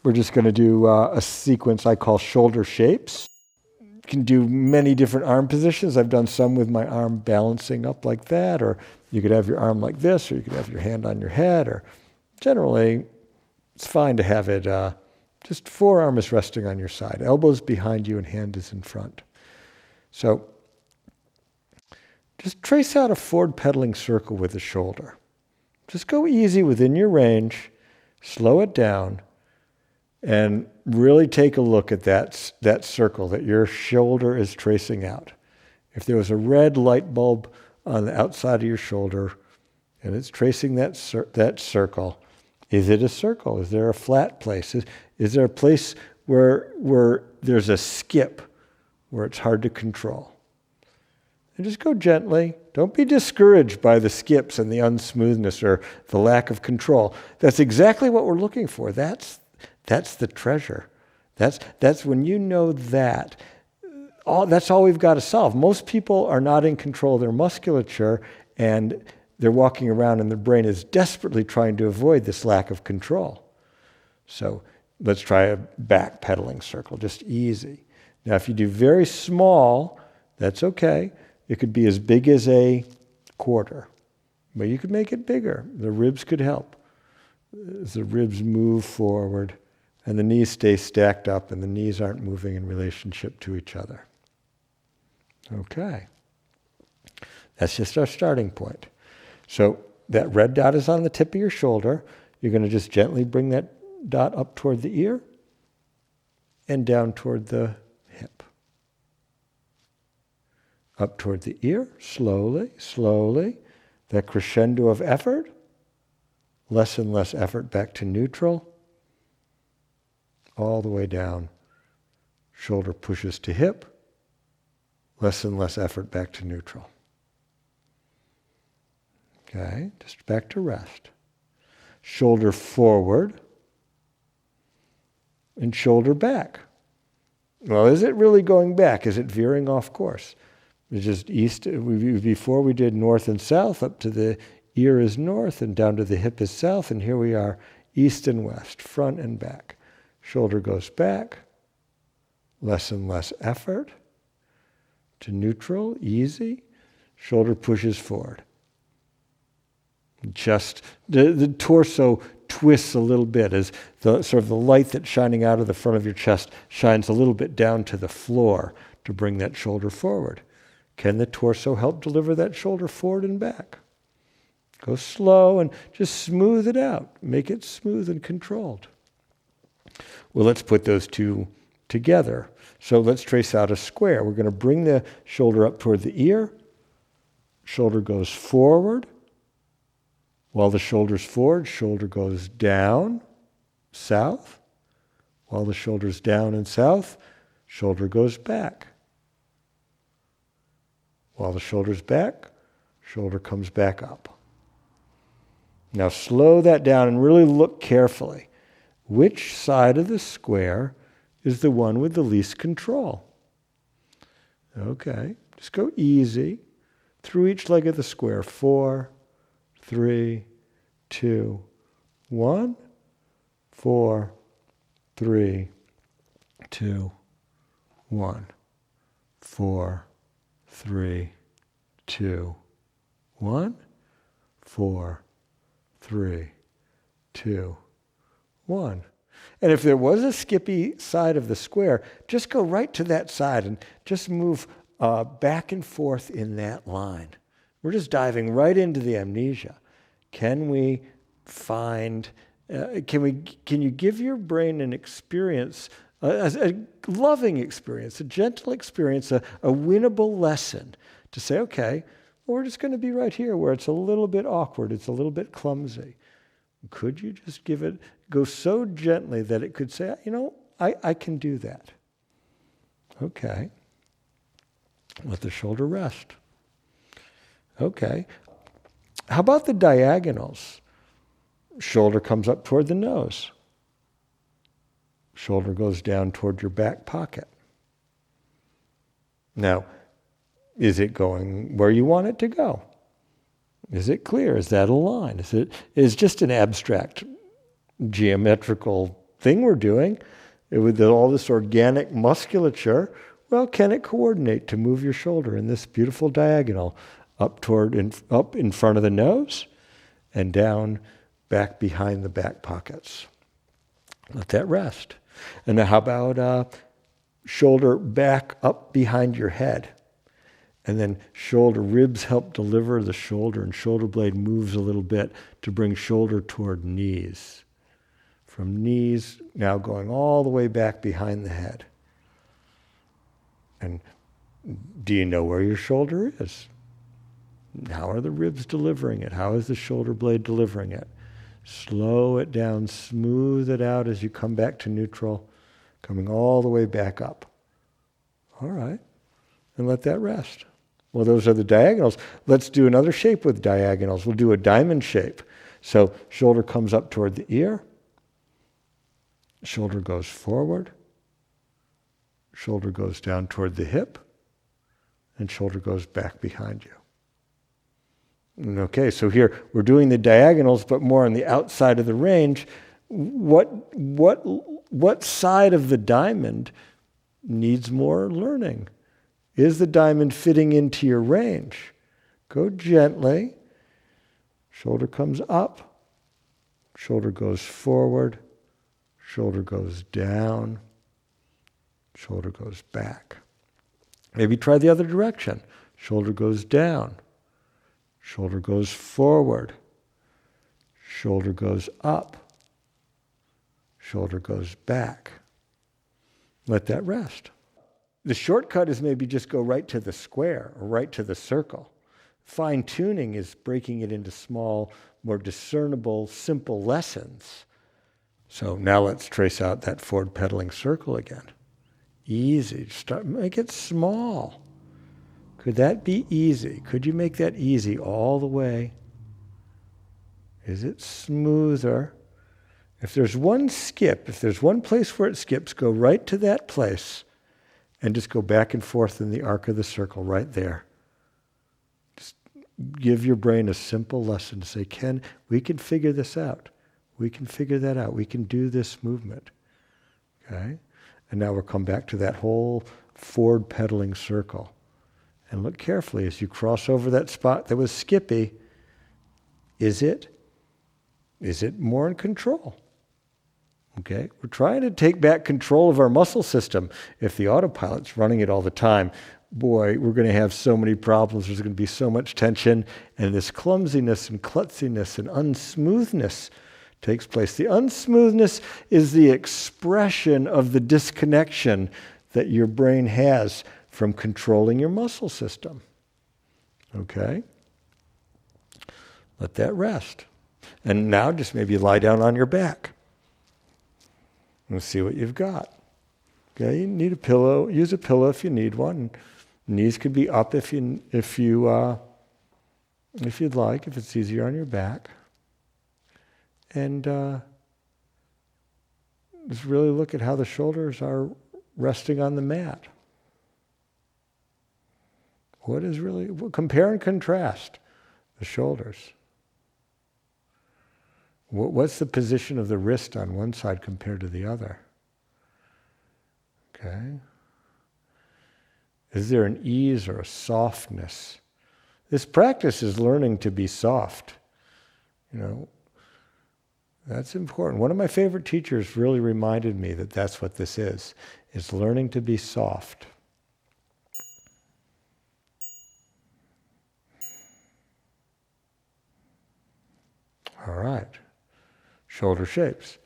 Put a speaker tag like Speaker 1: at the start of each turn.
Speaker 1: we're just going to do a sequence I call shoulder shapes. You can do many different arm positions. I've done some with my arm balancing up like that, or you could have your arm like this, or you could have your hand on your head, or generally it's fine to have it just forearm is resting on your side, elbows behind you and hand is in front. So just trace out a forward pedaling circle with the shoulder. Just go easy within your range, slow it down, and really take a look at that circle that your shoulder is tracing out. If there was a red light bulb on the outside of your shoulder and it's tracing that circle, is it a circle? Is there a flat place? Is there a place where there's a skip where it's hard to control? And just go gently. Don't be discouraged by the skips and the unsmoothness or the lack of control. That's exactly what we're looking for. That's the treasure. That's when you know that. That's all we've got to solve. Most people are not in control of their musculature, and they're walking around and their brain is desperately trying to avoid this lack of control. So let's try a back pedaling circle, just easy. Now, if you do very small, that's okay. It could be as big as a quarter, but you could make it bigger. The ribs could help. As the ribs move forward and the knees stay stacked up and the knees aren't moving in relationship to each other. Okay. That's just our starting point. So that red dot is on the tip of your shoulder. You're going to just gently bring that dot up toward the ear and down toward the hip. Up toward the ear, slowly, slowly. That crescendo of effort. Less and less effort back to neutral. All the way down. Shoulder pushes to hip. Less and less effort back to neutral. Okay, just back to rest. Shoulder forward and shoulder back. Well, is it really going back? Is it veering off course? It's just east. Before we did north and south, up to the ear is north and down to the hip is south, and here we are east and west, front and back. Shoulder goes back, less and less effort, to neutral, easy. Shoulder pushes forward. Just the torso twists a little bit as the sort of the light that's shining out of the front of your chest shines a little bit down to the floor to bring that shoulder forward. Can the torso help deliver that shoulder forward and back? Go slow and just smooth it out. Make it smooth and controlled. Well, let's put those two together. So let's trace out a square. We're going to bring the shoulder up toward the ear. Shoulder goes forward. While the shoulder's forward, shoulder goes down, south. While the shoulder's down and south, shoulder goes back. While the shoulder's back, shoulder comes back up. Now slow that down and really look carefully. Which side of the square is the one with the least control? Okay, just go easy through each leg of the square. 4, 3, 2, 1. 4, 3, 2, 1. 4, 3, 2, 1. 4, 3, 2, 1. And if there was a skippy side of the square, just go right to that side and just move back and forth in that line. We're just diving right into the amnesia. Can we find, can you give your brain an experience, a loving experience, a gentle experience, a winnable lesson to say, okay, we're just going to be right here where it's a little bit awkward, it's a little bit clumsy. Could you just go so gently that it could say, I can do that. Okay. Let the shoulder rest. Okay. How about the diagonals? Shoulder comes up toward the nose. Shoulder goes down toward your back pocket. Now, is it going where you want it to go? Is it clear? Is that a line? Is just an abstract geometrical thing we're doing with all this organic musculature. Well, can it coordinate to move your shoulder in this beautiful diagonal up in front of the nose and down back behind the back pockets? Let that rest. And now how about shoulder back up behind your head? And then shoulder ribs help deliver the shoulder, and shoulder blade moves a little bit to bring shoulder toward knees. From knees, now going all the way back behind the head. And do you know where your shoulder is? How are the ribs delivering it? How is the shoulder blade delivering it? Slow it down, smooth it out as you come back to neutral, coming all the way back up. All right, and let that rest. Well, those are the diagonals. Let's do another shape with diagonals. We'll do a diamond shape. So shoulder comes up toward the ear. Shoulder goes forward. Shoulder goes down toward the hip. And shoulder goes back behind you. Okay, so here we're doing the diagonals, but more on the outside of the range. What side of the diamond needs more learning? Is the diamond fitting into your range? Go gently. Shoulder comes up. Shoulder goes forward. Shoulder goes down. Shoulder goes back. Maybe try the other direction. Shoulder goes down. Shoulder goes forward. Shoulder goes up. Shoulder goes back. Let that rest. The shortcut is maybe just go right to the square or right to the circle. Fine-tuning is breaking it into small, more discernible, simple lessons. So now let's trace out that forward pedaling circle again. Easy. Make it small. Could that be easy? Could you make that easy all the way? Is it smoother? If there's one skip, if there's one place where it skips, go right to that place and just go back and forth in the arc of the circle right there. Just give your brain a simple lesson to say, Ken, we can figure this out. We can figure that out. We can do this movement. Okay? And now we'll come back to that whole forward pedaling circle. And look carefully as you cross over that spot that was skippy. Is it more in control? Okay? We're trying to take back control of our muscle system. If the autopilot's running it all the time, boy, we're going to have so many problems. There's going to be so much tension, and this clumsiness and klutziness and unsmoothness takes place. The unsmoothness is the expression of the disconnection that your brain has from controlling your muscle system. Okay? Let that rest. And now just maybe lie down on your back. And see what you've got. Okay, you need a pillow. Use a pillow if you need one. Knees could be up if you'd like, if it's easier on your back. And just really look at how the shoulders are resting on the mat. Compare and contrast the shoulders. What's the position of the wrist on one side compared to the other? Okay. Is there an ease or a softness? This practice is learning to be soft. That's important. One of my favorite teachers really reminded me that that's what this is learning to be soft. All right. Shoulder shapes.